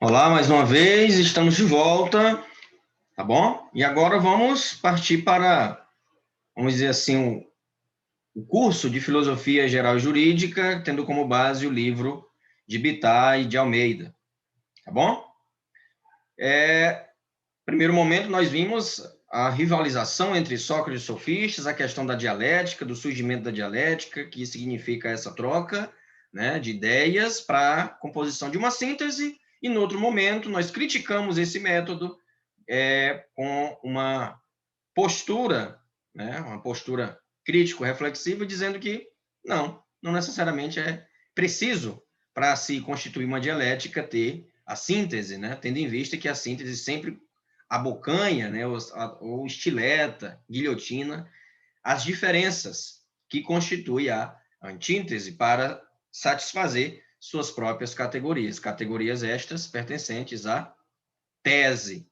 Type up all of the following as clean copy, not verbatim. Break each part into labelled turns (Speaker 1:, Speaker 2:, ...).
Speaker 1: Olá, mais uma vez, estamos de volta, tá bom? E agora vamos partir para, vamos dizer assim, o curso de Filosofia Geral e Jurídica, tendo como base o livro de Bittar e de Almeida, tá bom? Primeiro momento, nós vimos a rivalização entre Sócrates e sofistas, a questão da dialética, do surgimento da dialética, que significa essa troca, né, de ideias para a composição de uma síntese, e no outro momento nós criticamos esse método com uma postura, né, uma postura crítico-reflexiva, dizendo que não necessariamente é preciso, para se constituir uma dialética, ter a síntese, né, tendo em vista que a síntese sempre abocanha, né, ou estileta, guilhotina, as diferenças que constituem a antítese para satisfazer suas próprias categorias. Categorias estas pertencentes à tese.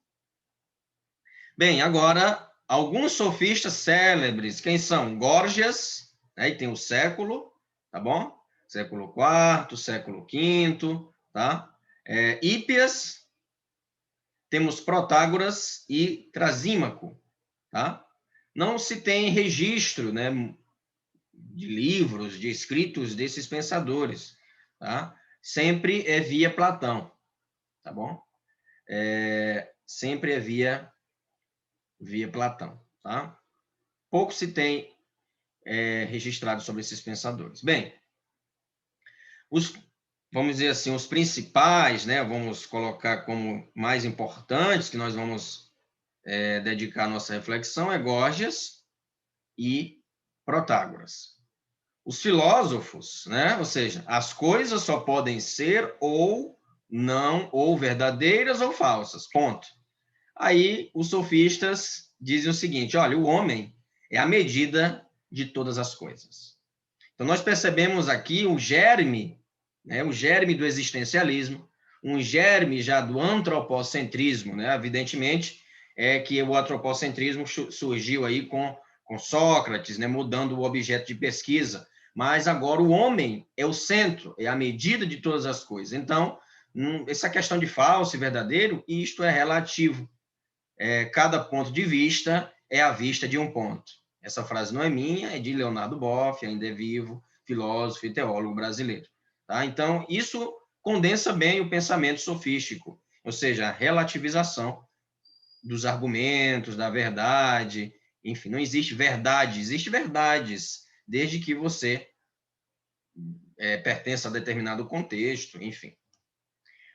Speaker 1: Bem, agora, alguns sofistas célebres, quem são? Górgias, né, e tem o século, tá bom? Século IV, século V, tá? Hípias, temos Protágoras e Trasímaco, tá? Não se tem registro, né, de livros, de escritos desses pensadores, tá? Sempre é via Platão, tá bom? Sempre é via Platão, tá? Pouco se tem registrado sobre esses pensadores. Bem, vamos dizer assim, os principais, né, vamos colocar como mais importantes, que nós vamos dedicar a nossa reflexão, é Górgias e Protágoras. Os filósofos, né, ou seja, as coisas só podem ser ou não, ou verdadeiras ou falsas, ponto. Aí os sofistas dizem o seguinte: olha, o homem é a medida de todas as coisas. Então, nós percebemos aqui o germe, né, o germe do existencialismo, um germe já do antropocentrismo, né? Evidentemente, é que o antropocentrismo surgiu aí com Sócrates, né, mudando o objeto de pesquisa, mas agora o homem é o centro, é a medida de todas as coisas. Então, essa questão de falso e verdadeiro, isto é relativo. Cada ponto de vista é a vista de um ponto. Essa frase não é minha, é de Leonardo Boff, ainda é vivo, filósofo e teólogo brasileiro. Tá? Então, isso condensa bem o pensamento sofístico, ou seja, a relativização dos argumentos, da verdade, enfim, não existe verdade, existe verdades, desde que você pertença a determinado contexto, enfim.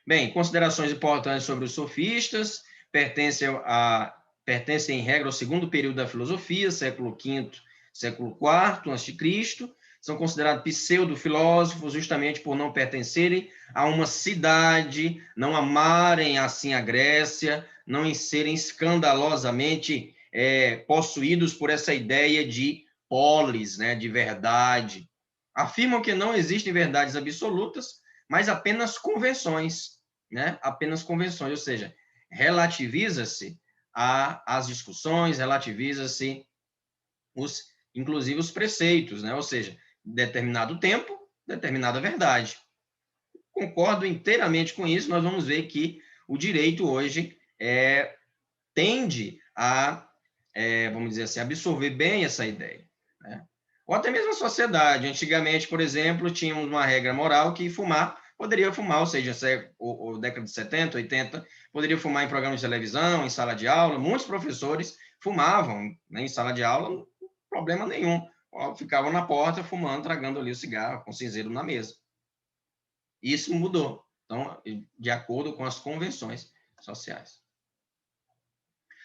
Speaker 1: Bem, considerações importantes sobre os sofistas, pertencem em regra ao segundo período da filosofia, século V, século IV a.C., são considerados pseudo-filósofos justamente por não pertencerem a uma cidade, não amarem assim a Grécia, não serem escandalosamente possuídos por essa ideia de polis, né, de verdade. Afirmam que não existem verdades absolutas, mas apenas convenções, né? Apenas convenções, ou seja, relativiza-se as discussões, relativiza-se inclusive os preceitos, né? Ou seja, determinado tempo, determinada verdade. Concordo inteiramente com isso, nós vamos ver que o direito hoje tende a, vamos dizer assim, absorver bem essa ideia, né? Ou até mesmo a sociedade. Antigamente, por exemplo, tínhamos uma regra moral que poderia fumar, ou seja, ou década de 70, 80, poderia fumar em programas de televisão, em sala de aula. Muitos professores fumavam, né, em sala de aula, não problema nenhum. Ficavam na porta fumando, tragando ali o cigarro, com cinzeiro na mesa. Isso mudou, então, de acordo com as convenções sociais.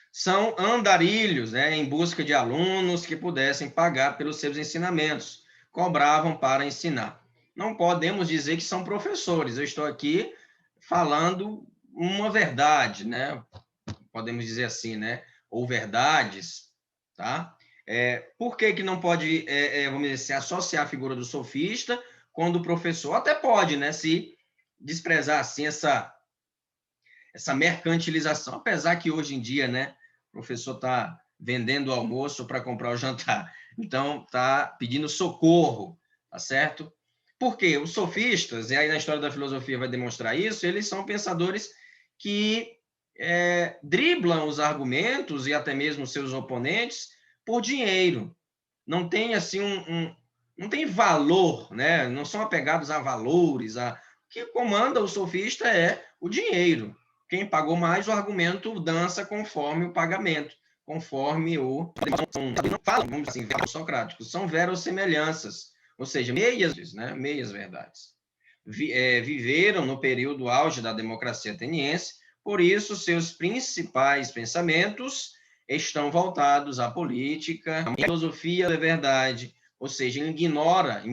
Speaker 1: São andarilhos, né, em busca de alunos que pudessem pagar pelos seus ensinamentos, cobravam para ensinar. Não podemos dizer que são professores, eu estou aqui falando uma verdade, né? Podemos dizer assim, né? Ou verdades, tá? Por que não pode, vamos dizer assim, associar a figura do sofista com do professor? Até pode, né? Se desprezar assim essa mercantilização, apesar que hoje em dia, né, o professor está vendendo o almoço para comprar o jantar, então está pedindo socorro, tá certo? Porque os sofistas, e aí na história da filosofia vai demonstrar isso, eles são pensadores que driblam os argumentos e até mesmo seus oponentes por dinheiro. Não tem assim não tem valor, né? Não são apegados a valores. O que comanda o sofista é o dinheiro. Quem pagou mais, o argumento dança conforme o pagamento, conforme o... Não falam, vamos dizer assim, socráticos, são verossemelhanças, ou seja, meias verdades. Viveram no período auge da democracia ateniense, por isso seus principais pensamentos estão voltados à política, à filosofia da verdade, ou seja, ele ignora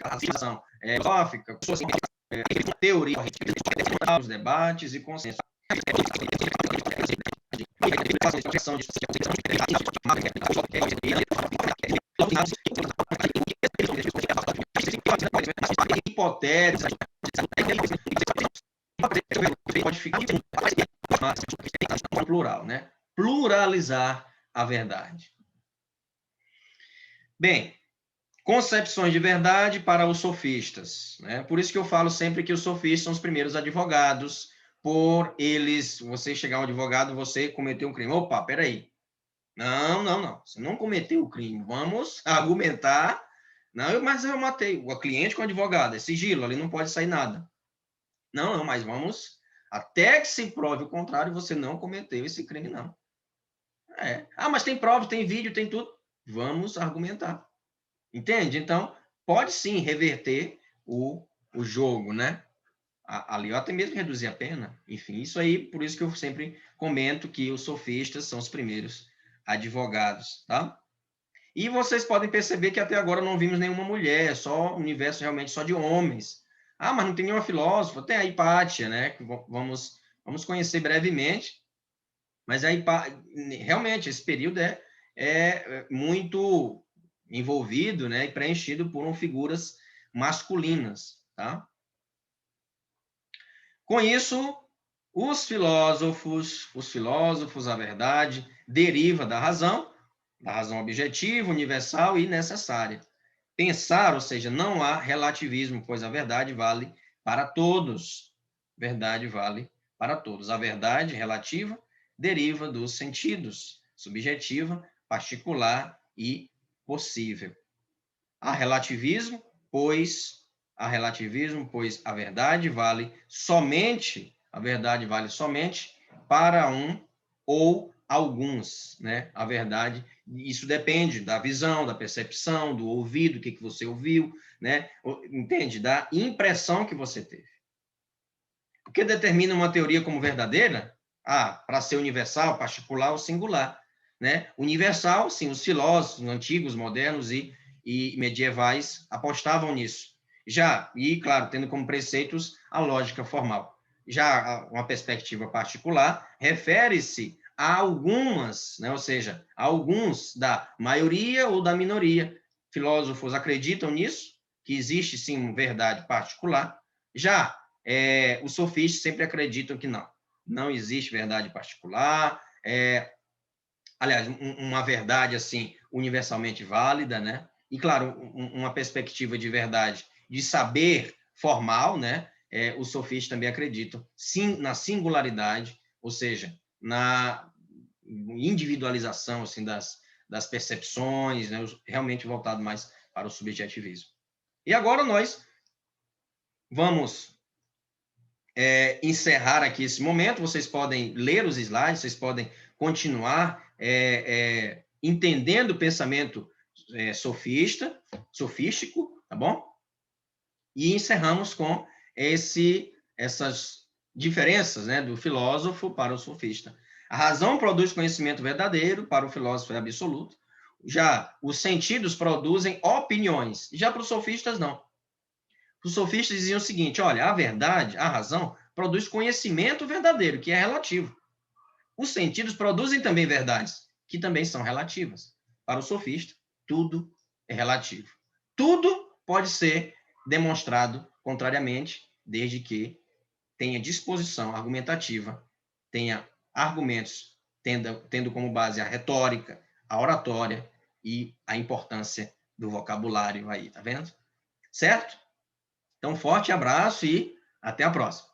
Speaker 1: a situação filosófica, teoria, os debates e consensos. Hipotética, pode ficar plural, né? Pluralizar a verdade. Bem, concepções de verdade para os sofistas, né? Por isso que eu falo sempre que os sofistas são os primeiros advogados, por eles, você chegar a um advogado, você cometeu um crime. Opa, peraí. Não. Você não cometeu o crime. Vamos argumentar. Não, mas eu matei. O cliente com o advogado, é sigilo, ali não pode sair nada. Não, mas vamos... Até que se prove o contrário, você não cometeu esse crime, não. Mas tem prova, tem vídeo, tem tudo. Vamos argumentar. Entende? Então, pode sim reverter o jogo, né? Ali, ou até mesmo reduzir a pena. Enfim, isso aí, por isso que eu sempre comento que os sofistas são os primeiros advogados, tá? E vocês podem perceber que até agora não vimos nenhuma mulher, só universo realmente só de homens. Mas não tem nenhuma filósofa, tem a Hipátia, né? Que vamos conhecer brevemente. Mas realmente esse período é muito envolvido, né, e preenchido por figuras masculinas, tá? Com isso, os filósofos, a verdade deriva da razão objetiva, universal e necessária. Pensar, ou seja, não há relativismo, pois a verdade vale para todos. Verdade vale para todos. A verdade relativa deriva dos sentidos, subjetiva, particular e possível. Há relativismo, pois a verdade vale somente, para um ou alguns, né? A verdade, isso depende da visão, da percepção, do ouvido, o que você ouviu, né? Entende? Da impressão que você teve. O que determina uma teoria como verdadeira? Para ser universal, particular ou singular, né? Universal, sim, os filósofos antigos, modernos e medievais apostavam nisso. Claro, tendo como preceitos a lógica formal. Já uma perspectiva particular refere-se a algumas, né? Ou seja, a alguns da maioria ou da minoria. Filósofos acreditam nisso, que existe sim verdade particular. Os sofistas sempre acreditam que não existe verdade particular, aliás, uma verdade assim universalmente válida, né? E claro, uma perspectiva de verdade, de saber formal, né? Os sofistas também acreditam na singularidade, ou seja, na individualização assim das percepções, né? Realmente voltado mais para o subjetivismo. E agora nós vamos encerrar aqui esse momento. Vocês podem ler os slides, vocês podem continuar entendendo o pensamento sofístico, tá bom? E encerramos com essas diferenças, né, do filósofo para o sofista. A razão produz conhecimento verdadeiro, para o filósofo é absoluto. Já os sentidos produzem opiniões. Já para os sofistas, não. Os sofistas diziam o seguinte: olha, a verdade, a razão, produz conhecimento verdadeiro, que é relativo. Os sentidos produzem também verdades, que também são relativas. Para o sofista, tudo é relativo. Tudo pode ser demonstrado contrariamente, desde que tenha disposição argumentativa, tenha argumentos, tendo como base a retórica, a oratória e a importância do vocabulário aí, tá vendo? Certo? Então, forte abraço e até a próxima.